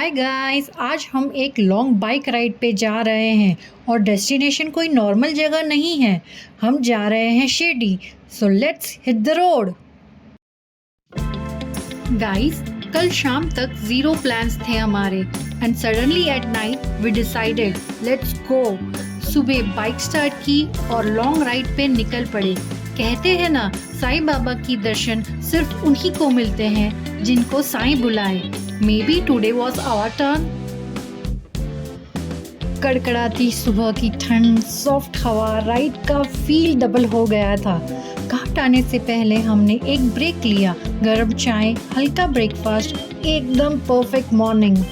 Hi guys, आज हम एक लॉन्ग बाइक राइड पे जा रहे हैं और डेस्टिनेशन कोई नॉर्मल जगह नहीं है। हम जा रहे हैं Shirdi. So let's hit the road. Guys, कल शाम तक ज़ीरो प्लान्स थे हमारे and suddenly at night we decided let's go. सुबह बाइक स्टार्ट की और लॉन्ग राइड पे निकल पड़े। कहते हैं ना, साईं बाबा की दर्शन सिर्फ उन्हीं को मिलते हैं जिनको साईं बुलाए। Maybe today was our turn. कड़कड़ाती सुबह की ठंड, सॉफ्ट हवा, राइड का फील डबल हो गया था। घाट आने से पहले हमने एक ब्रेक लिया। गर्म चाय, हल्का ब्रेकफास्ट, एकदम परफेक्ट मॉर्निंग।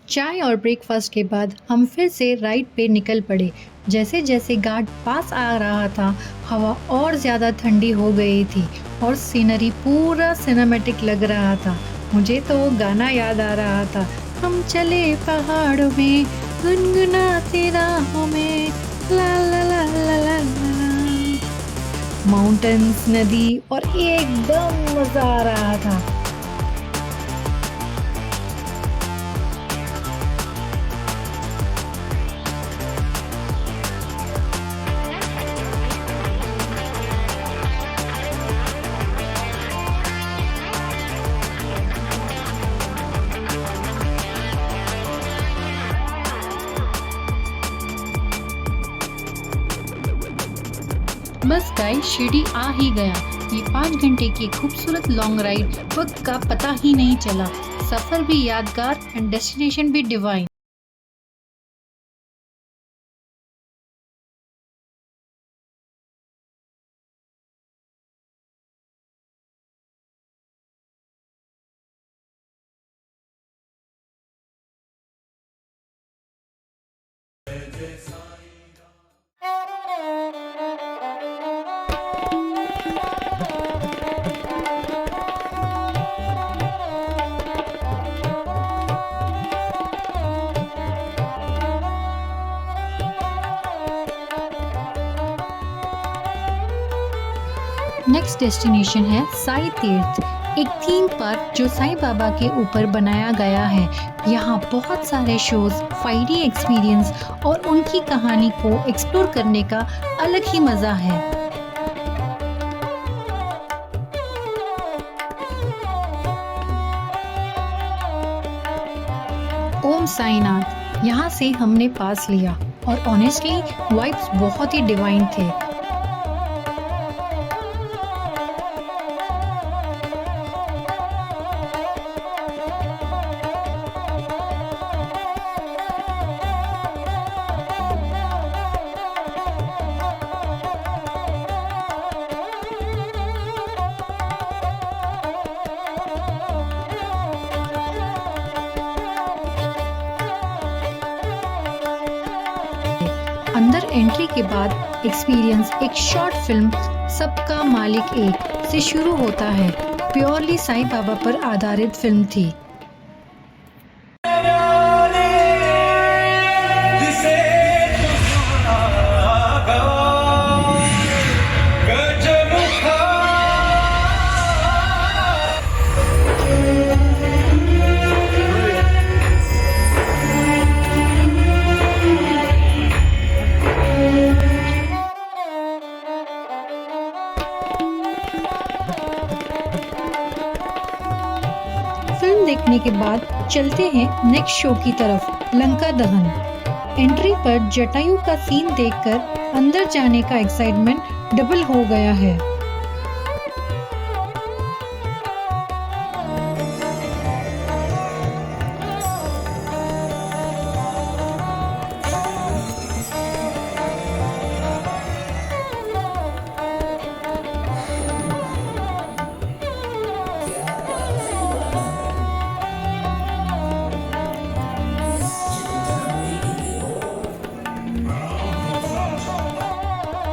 चाय और ब्रेकफास्ट के बाद हम फिर से राइड पे निकल पड़े। जैसे जैसे घाट पास आ रहा था, हवा और ज़्यादा ठंडी हो गई थी और सीनरी पूरा सिनेमैटिक लग रहा था। मुझे तो वो गाना याद आ रहा था, हम चले पहाड़ों में गुनगुनाते राहों में, ला ला ला ला ला ला। माउंटेन्स, नदी और एकदम मज़ा आ रहा था। बस गाइस, शिरडी आ ही गया। ये 5 घंटे की खूबसूरत लॉन्ग राइड वक्त का पता ही नहीं चला। सफ़र भी यादगार एंड डेस्टिनेशन भी डिवाइन। नेक्स्ट डेस्टिनेशन है साई तीर्थ, एक थीम पार्क जो साईं बाबा के ऊपर बनाया गया है। यहाँ बहुत सारे शोज, 5D एक्सपीरियंस और उनकी कहानी को एक्सप्लोर करने का अलग ही मज़ा है। ओम साईनाथ यहाँ से हमने पास लिया और ऑनेस्टली वाइब्स बहुत ही डिवाइन थे। अंदर एंट्री के बाद एक्सपीरियंस एक शॉर्ट फिल्म सबका मालिक एक से शुरू होता है। प्योरली साईं बाबा पर आधारित फिल्म थी। फिल्म देखने के बाद चलते हैं नेक्स्ट शो की तरफ, लंका दहन। एंट्री पर जटायु का सीन देखकर अंदर जाने का एक्साइटमेंट डबल हो गया है।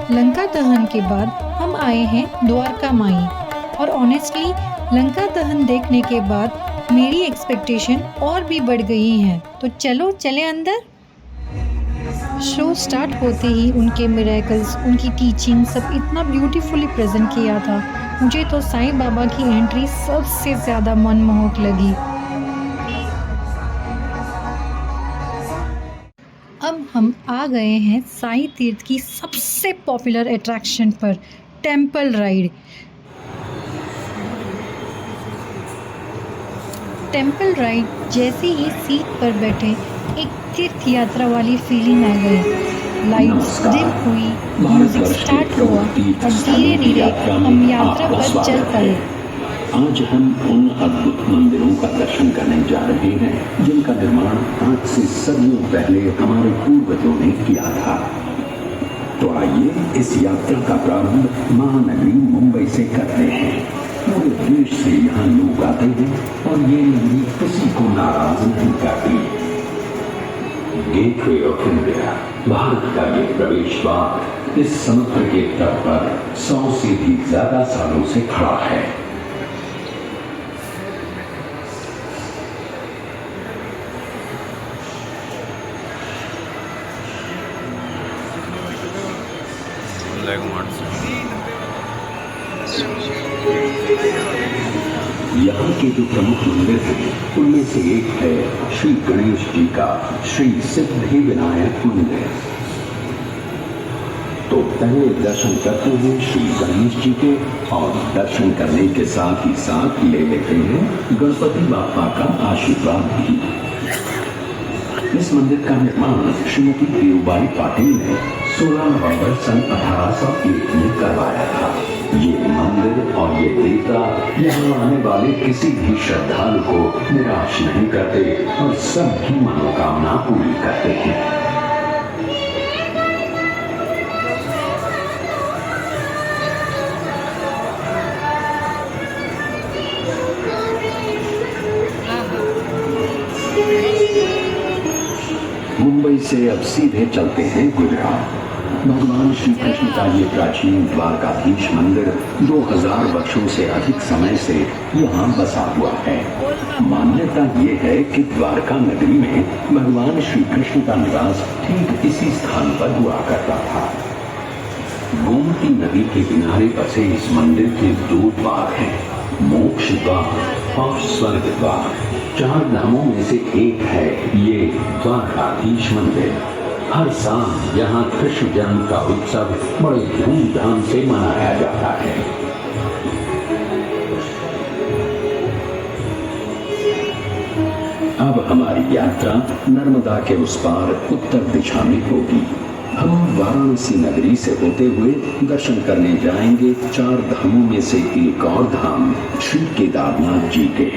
लंका दहन के बाद हम आए हैं द्वारका माई और ऑनेस्टली लंका दहन देखने के बाद मेरी एक्सपेक्टेशन और भी बढ़ गई हैं। तो चलो चले अंदर। शो स्टार्ट होते ही उनके मिरेकल्स, उनकी टीचिंग सब इतना ब्यूटीफुली प्रेजेंट किया था। मुझे तो साईं बाबा की एंट्री सबसे ज़्यादा मनमोहक लगी। आ गए हैं साईं तीर्थ की सबसे पॉपुलर अट्रैक्शन पर, टेम्पल राइड। टेम्पल राइड जैसे ही सीट पर बैठे एक तीर्थ यात्रा वाली फीलिंग आ गई। लाइट्स डिम हुई, म्यूजिक स्टार्ट हुआ और धीरे धीरे हम यात्रा पर चल पड़े। आज हम उन अद्भुत मंदिरों का दर्शन करने जा रहे हैं जिनका निर्माण आज से सदियों पहले हमारे पूर्वजों ने किया था। तो आइए इस यात्रा का प्रारंभ महानगरी मुंबई से करते हैं। पूरे देश से यहाँ लोग आते हैं और ये नगरी किसी को नाराज नहीं करती। गेटवे ऑफ इंडिया, भारत का ये प्रवेश द्वार इस समुद्र के तट पर 100 से भी ज्यादा सालों से खड़ा है। यहाँ के जो प्रमुख मंदिर हैं उनमें से एक है श्री गणेश जी का श्री सिद्धि विनायक मंदिर। तो पहले दर्शन करते हैं श्री गणेश जी के और दर्शन करने के साथ ही साथ ले लेते हैं गणपति बाप्पा का आशीर्वाद भी। इस मंदिर का निर्माण श्रीमती देवबाई पाटिल ने 16 नवंबर सन 1801 में करवाया था। ये मंदिर और ये देवता यहाँ आने वाले किसी भी श्रद्धालु को निराश नहीं करते और सबकी मनोकामना पूरी करते हैं। मुंबई से अब सीधे चलते हैं गुजरात। भगवान श्री कृष्ण का ये प्राचीन द्वारकाधीश मंदिर 2000 वर्षों से अधिक समय से यहाँ बसा हुआ है। मान्यता ये है कि द्वारका नगरी में भगवान श्री कृष्ण का निवास ठीक इसी स्थान पर हुआ करता था। गोमती नदी के किनारे बसे इस मंदिर के 2 द्वार हैं, मोक्ष द्वार और स्वर्ग द्वार। 4 धामों में से एक है ये द्वारकाधीश मंदिर। हर साल यहाँ कृष्ण जन्म का उत्सव बड़े धूमधाम से मनाया जाता है। अब हमारी यात्रा नर्मदा के उस पार उत्तर दिशा में होगी। हम वाराणसी नगरी से होते हुए दर्शन करने जाएंगे 4 धामों में से एक और धाम श्री केदारनाथ जी के।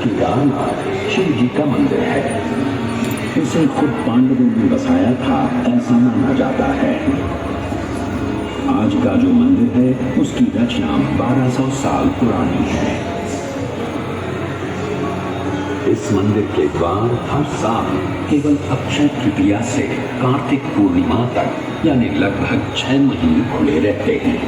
केदारनाथ शिव जी का मंदिर है। इसे खुद पांडवों ने बसाया था ऐसा माना जाता है। आज का जो मंदिर है उसकी रचना 1200 साल पुरानी है। इस मंदिर के द्वार हर साल केवल अक्षय तृतीया से कार्तिक पूर्णिमा तक यानी लगभग 6 महीने खुले रहते हैं।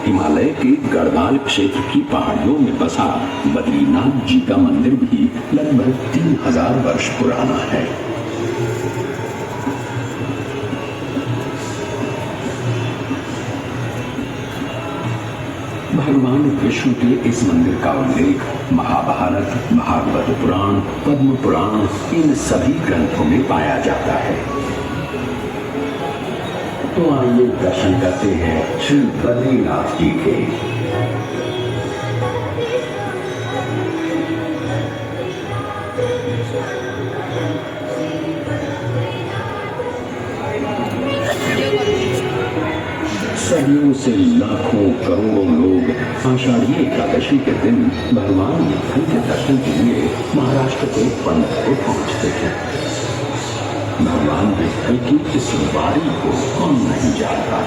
हिमालय के गढ़वाल क्षेत्र की पहाड़ियों में बसा बद्रीनाथ जी का मंदिर भी लगभग 3000 वर्ष पुराना है। भगवान विष्णु के इस मंदिर का उल्लेख महाभारत, भागवत पुराण, पद्म पुराण इन सभी ग्रंथों में पाया जाता है। तो आइए दर्शन करते हैं श्री बद्रीनाथ जी के। सदियों से लाखों करोड़ों लोग आषाढ़ी एकादशी के दिन भगवान विठ्ठल के दर्शन के लिए महाराष्ट्र के पंढरपुर पहुंचते हैं। भगवान विठ्ठल की इस वारी को कौन नहीं जानता।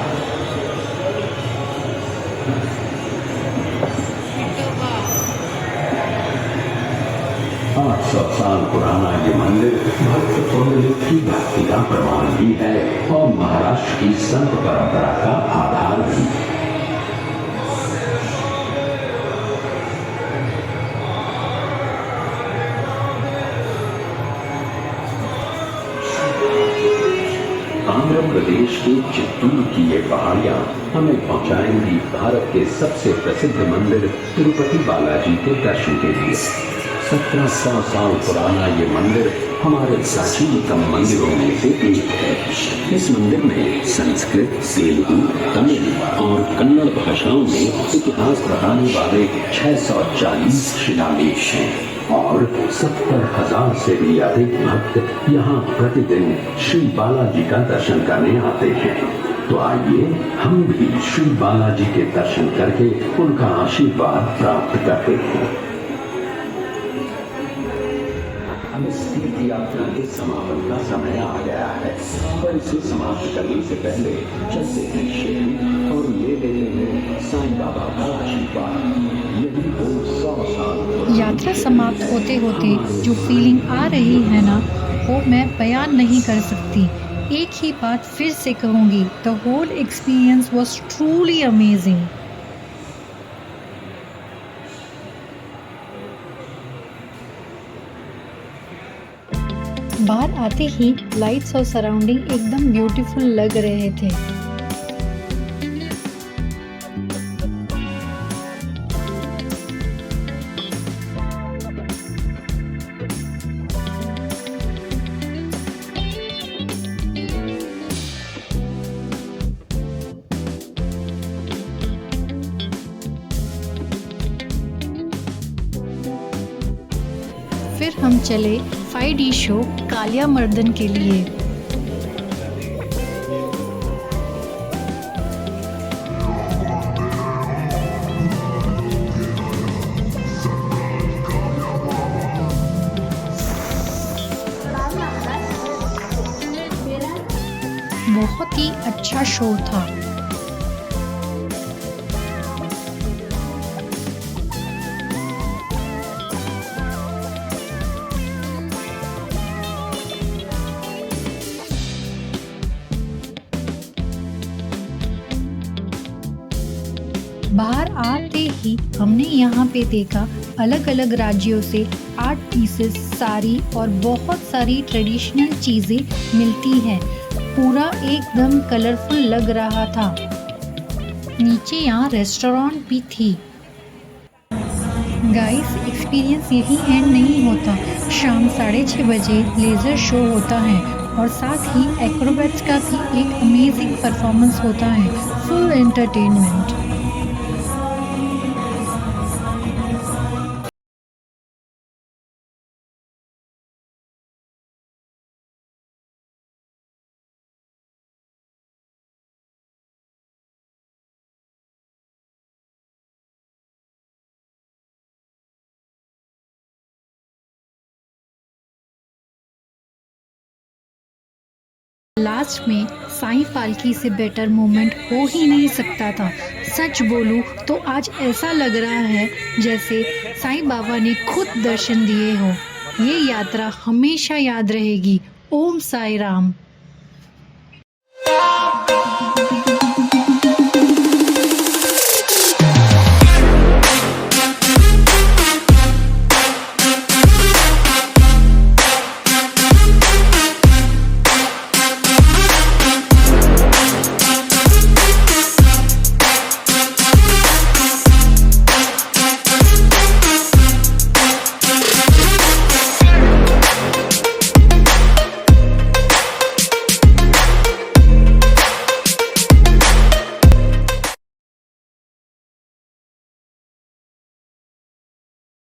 800 साल पुराना ये मंदिर भक्त पुंडलिक की भक्ति का प्रमाण भी है और महाराष्ट्र की संत परंपरा का आधार भी। आंध्र प्रदेश के चित्तूर की ये पहाड़ियां हमें पहुंचाएंगी भारत के सबसे प्रसिद्ध मंदिर तिरुपति बालाजी के दर्शन के लिए। 1700 साल पुराना ये मंदिर हमारे प्राचीनतम मंदिरों में से एक है। इस मंदिर में संस्कृत, तेलुगु, तमिल और कन्नड़ भाषाओं में इतिहास बताने वाले 640 शिलालेख हैं और 70,000 से भी अधिक भक्त यहाँ प्रतिदिन श्री बालाजी का दर्शन करने आते हैं। तो आइए हम भी श्री बालाजी के दर्शन करके उनका आशीर्वाद प्राप्त करते हैं। अब इस तीर्थ यात्रा के समापन का समय आ गया है, पर इसे समाप्त करने से पहले चलते हैं शेर और ले लेते हैं साईं बाबा का आशीर्वाद। यदि वो 100 साल यात्रा समाप्त होते होते जो फीलिंग आ रही है ना, वो मैं बयान नहीं कर सकती। एक ही बात फिर से कहूँगी, the whole experience was truly amazing. बाहर आते ही लाइट्स और सराउंडिंग एकदम ब्यूटीफुल लग रहे थे। फिर हम चले 5D शो कालिया मर्दन के लिए। बहुत ही अच्छा शो था। बाहर आते ही हमने यहाँ पे देखा अलग अलग राज्यों से आर्ट पीसेस, साड़ी और बहुत सारी ट्रेडिशनल चीज़ें मिलती हैं। पूरा एकदम कलरफुल लग रहा था। नीचे यहाँ रेस्टोरेंट भी थी। गाइस, एक्सपीरियंस यही एंड नहीं होता। शाम 6:30 बजे लेज़र शो होता है और साथ ही एक्रोबैट्स का भी एक अमेजिंग परफॉर्मेंस होता है। Full entertainment. लास्ट में साईं पालकी से बेटर मोमेंट हो ही नहीं सकता था। सच बोलूं तो आज ऐसा लग रहा है जैसे साईं बाबा ने खुद दर्शन दिए हो। ये यात्रा हमेशा याद रहेगी। ओम साई राम।